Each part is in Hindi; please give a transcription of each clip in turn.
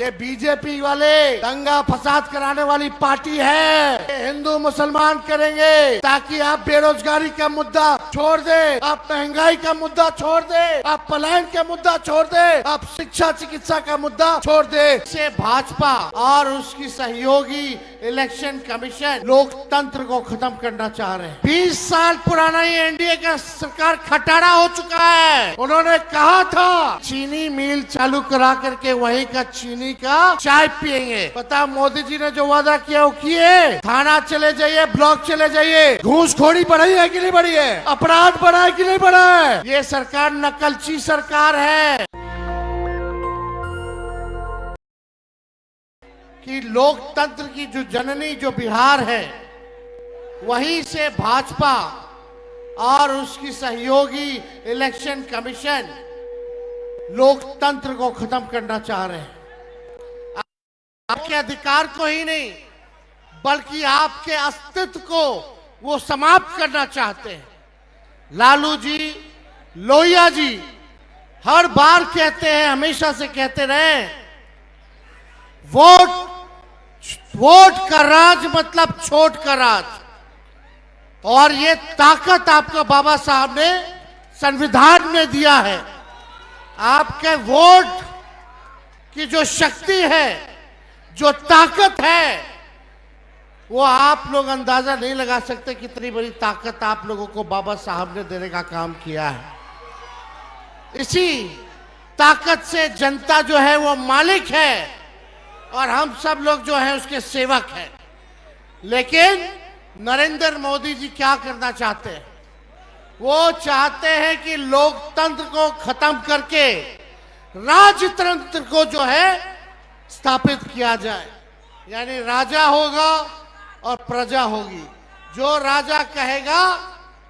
ये बीजेपी वाले दंगा फसाद कराने वाली पार्टी है। ये हिंदू मुसलमान करेंगे ताकि आप बेरोजगारी का मुद्दा छोड़ दे, आप महंगाई का मुद्दा छोड़ दे, आप पलायन का मुद्दा छोड़ दे, आप शिक्षा चिकित्सा का मुद्दा छोड़ दे। से भाजपा और उसकी सहयोगी इलेक्शन कमीशन लोकतंत्र को खत्म करना चाह रहे हैं। 20 साल पुराना ये एनडीए का सरकार खटारा हो चुका है। उन्होंने कहा था चीनी मिल चालू करा करके वहीं का चीनी का चाय पिएंगे। पता मोदी जी ने जो वादा किया वो किए। थाना चले जाइए, ब्लॉक चले जाइए, घूसखोरी बढ़ी है कि नहीं बढ़ी है, अपराध बढ़ा है कि नहीं बढ़ा है। ये सरकार नकलची सरकार है कि लोकतंत्र की जो जननी जो बिहार है वहीं से भाजपा और उसकी सहयोगी इलेक्शन कमीशन लोकतंत्र को खत्म करना चाह रहे हैं। आपके अधिकार को ही नहीं बल्कि आपके अस्तित्व को वो समाप्त करना चाहते हैं। लालू जी, लोहिया जी हर बार कहते हैं, हमेशा से कहते रहे, वोट का राज मतलब छोट का राज। और ये ताकत आपको बाबा साहब ने संविधान में दिया है। आपके वोट की जो शक्ति है, जो ताकत है, वो आप लोग अंदाजा नहीं लगा सकते कितनी बड़ी ताकत आप लोगों को बाबा साहब ने देने का काम किया है। इसी ताकत से जनता जो है वो मालिक है और हम सब लोग जो है उसके सेवक हैं। लेकिन नरेंद्र मोदी जी क्या करना चाहते हैं? वो चाहते हैं कि लोकतंत्र को खत्म करके राजतंत्र को जो है स्थापित किया जाए। यानी राजा होगा और प्रजा होगी। जो राजा कहेगा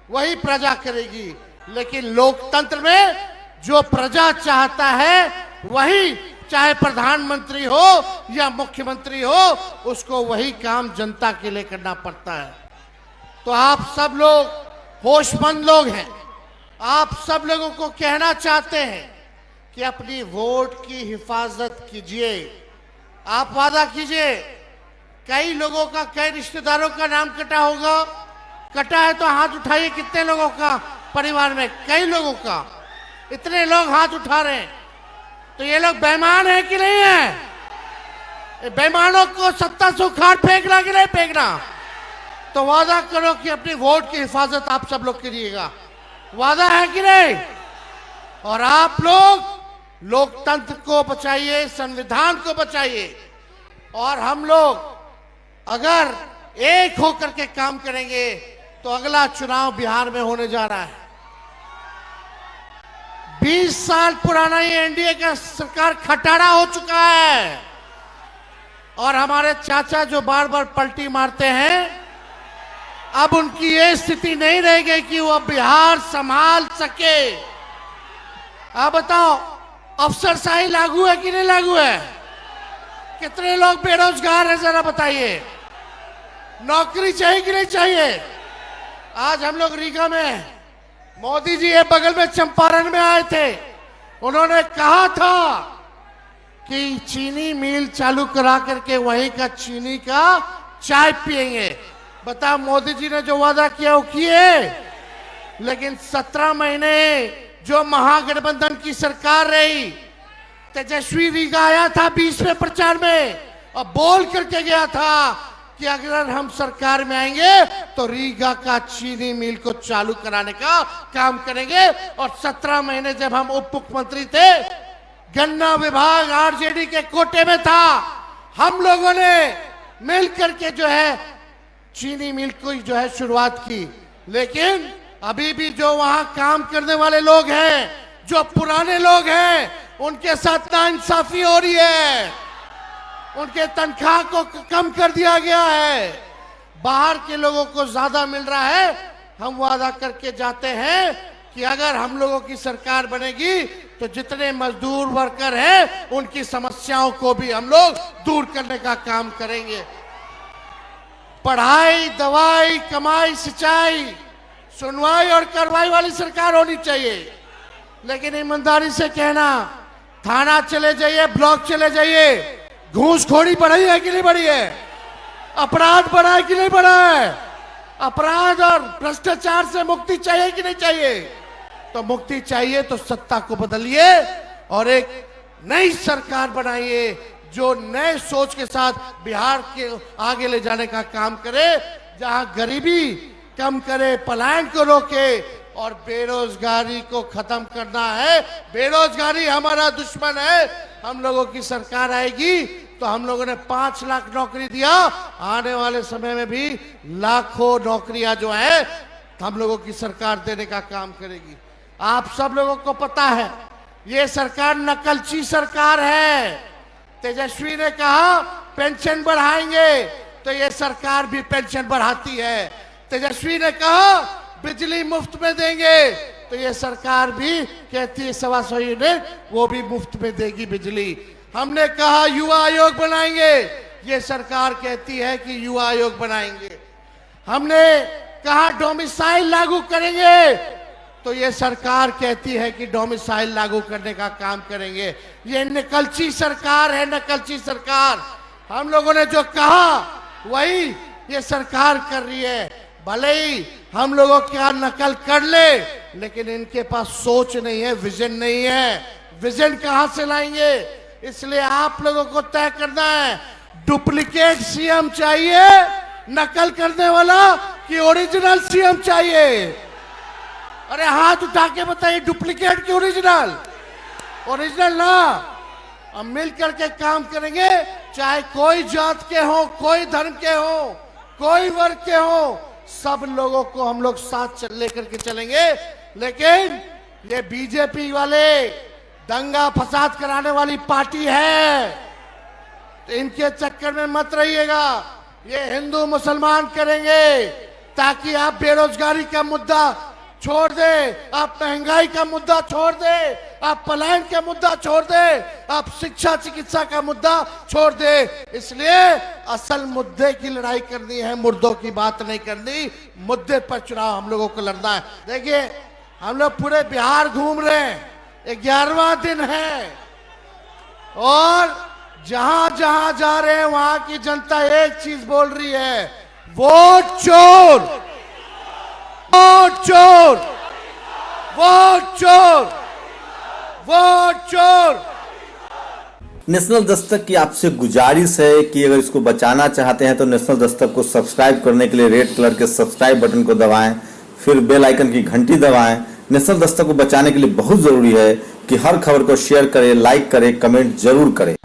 वही प्रजा करेगी। लेकिन लोकतंत्र में जो प्रजा चाहता है वही, चाहे प्रधानमंत्री हो या मुख्यमंत्री हो, उसको वही काम जनता के लिए करना पड़ता है। तो आप सब लोग होशमंद लोग हैं। आप सब लोगों को कहना चाहते हैं कि अपनी वोट की हिफाजत कीजिए। आप वादा कीजिए। कई लोगों का, कई रिश्तेदारों का नाम कटा होगा। कटा है तो हाथ उठाइए। कितने लोगों का परिवार में? कई लोगों का। इतने लोग हाथ उठा रहे हैं तो ये लोग बेईमान है कि नहीं है? बेईमानों को सत्ता से उखाड़ फेंकना कि नहीं फेंकना? तो वादा करो कि अपनी वोट की हिफाजत आप सब लोग करिएगा। वादा है कि नहीं? और आप लोग लोकतंत्र को बचाइए, संविधान को बचाइए। और हम लोग अगर एक होकर के काम करेंगे तो अगला चुनाव बिहार में होने जा रहा है। 20 साल पुराना ये एनडीए का सरकार खटारा हो चुका है। और हमारे चाचा जो बार बार पलटी मारते हैं, अब उनकी ये स्थिति नहीं रहेगी कि वो बिहार संभाल सके। आप बताओ, अफसरशाही लागू है कि नहीं लागू है? कितने लोग बेरोजगार हैं जरा बताइए। नौकरी चाहिए कि नहीं चाहिए? आज हम लोग रीगा में, मोदी जी ये बगल में चंपारण में आए थे। उन्होंने कहा था कि चीनी मिल चालू करा करके वहीं का चीनी का चाय पिएंगे। बता, मोदी जी ने जो वादा किया वो किए। लेकिन 17 महीने जो महागठबंधन की सरकार रही, तेजस्वी रीगा आया था 20 में प्रचार में और बोल करके गया था कि अगर हम सरकार में आएंगे तो रीगा का चीनी मिल को चालू कराने का काम करेंगे। और 17 महीने जब हम उप मुख्यमंत्री थे, गन्ना विभाग आरजेडी के कोटे में था, हम लोगों ने मिल करके जो है चीनी मिल को जो है शुरुआत की। लेकिन अभी भी जो वहां काम करने वाले लोग हैं, जो पुराने लोग हैं, उनके साथ नाइंसाफी हो रही है। उनके तनख्वाह को कम कर दिया गया है। बाहर के लोगों को ज्यादा मिल रहा है। हम वादा करके जाते हैं कि अगर हम लोगों की सरकार बनेगी तो जितने मजदूर वर्कर हैं उनकी समस्याओं को भी हम लोग दूर करने का काम करेंगे। पढ़ाई, दवाई, कमाई, सिंचाई, सुनवाई और कार्रवाई वाली सरकार होनी चाहिए। लेकिन ईमानदारी से कहना, थाना चले जाइए, ब्लॉक चले जाइए, घूसखोरी बढ़ी है कि नहीं बढ़ी है? अपराध बढ़ा है कि नहीं बढ़ा है? अपराध और भ्रष्टाचार से मुक्ति चाहिए कि नहीं चाहिए? तो मुक्ति चाहिए तो सत्ता को बदलिए और एक नई सरकार बनाइए जो नए सोच के साथ बिहार के आगे ले जाने का काम करे, जहां गरीबी कम करे, पलायन को रोके और बेरोजगारी को खत्म करना है। बेरोजगारी हमारा दुश्मन है। हम लोगों की सरकार आएगी तो हम लोगों ने 5 लाख नौकरी दिया, आने वाले समय में भी लाखों नौकरियां जो है हम लोगों की सरकार देने का काम करेगी। आप सब लोगों को पता है ये सरकार नकलची सरकार है। तेजस्वी ने कहा पेंशन बढ़ाएंगे तो ये सरकार भी पेंशन बढ़ाती है। तेजस्वी ने कहा बिजली मुफ्त में देंगे तो ये सरकार भी कहती है 125 यूनिट वो भी मुफ्त में देगी बिजली। हमने कहा युवा आयोग बनाएंगे, ये सरकार कहती है कि युवा आयोग बनाएंगे। हमने कहा डोमिसाइल लागू करेंगे तो ये सरकार कहती है कि डोमिसाइल लागू करने का काम करेंगे। ये नकलची सरकार है, नकलची सरकार। हम लोगों ने जो कहा वही ये सरकार कर रही है। भले ही हम लोगों क्या नकल कर ले, लेकिन इनके पास सोच नहीं है, विजन नहीं है। विजन कहां से लाएंगे? इसलिए आप लोगों को तय करना है डुप्लीकेट सीएम चाहिए, नकल करने वाला, कि ओरिजिनल सीएम चाहिए। अरे हाथ उठा के बताइए डुप्लीकेट की ओरिजिनल? ओरिजिनल ना। हम मिल करके काम करेंगे, चाहे कोई जात के हो, कोई धर्म के हो, कोई वर्ग के हो, सब लोगों को हम लोग साथ लेकर के चलेंगे। लेकिन ये बीजेपी वाले दंगा फसाद कराने वाली पार्टी है, तो इनके चक्कर में मत रहिएगा। ये हिंदू मुसलमान करेंगे ताकि आप बेरोजगारी का मुद्दा छोड़ दे, आप महंगाई का मुद्दा छोड़ दे, आप पलायन का मुद्दा छोड़ दे, आप शिक्षा चिकित्सा का मुद्दा छोड़ दे। इसलिए असल मुद्दे की लड़ाई करनी है, मुर्दों की बात नहीं करनी। मुद्दे पर चुनाव हम लोगों को लड़ना है। देखिए हम लोग पूरे बिहार घूम रहे हैं, 11वां दिन है और जहां जहां जा रहे हैं वहां की जनता एक चीज बोल रही है, वोट चोर, वोट चोर, वोट चोर, वोट चोर। नेशनल दस्तक की आपसे गुजारिश है कि अगर इसको बचाना चाहते हैं तो नेशनल दस्तक को सब्सक्राइब करने के लिए रेड कलर के सब्सक्राइब बटन को दबाएं, फिर बेल आइकन की घंटी दबाएं। नेशनल दस्तक को बचाने के लिए बहुत जरूरी है कि हर खबर को शेयर करें, लाइक करें, कमेंट जरूर करें।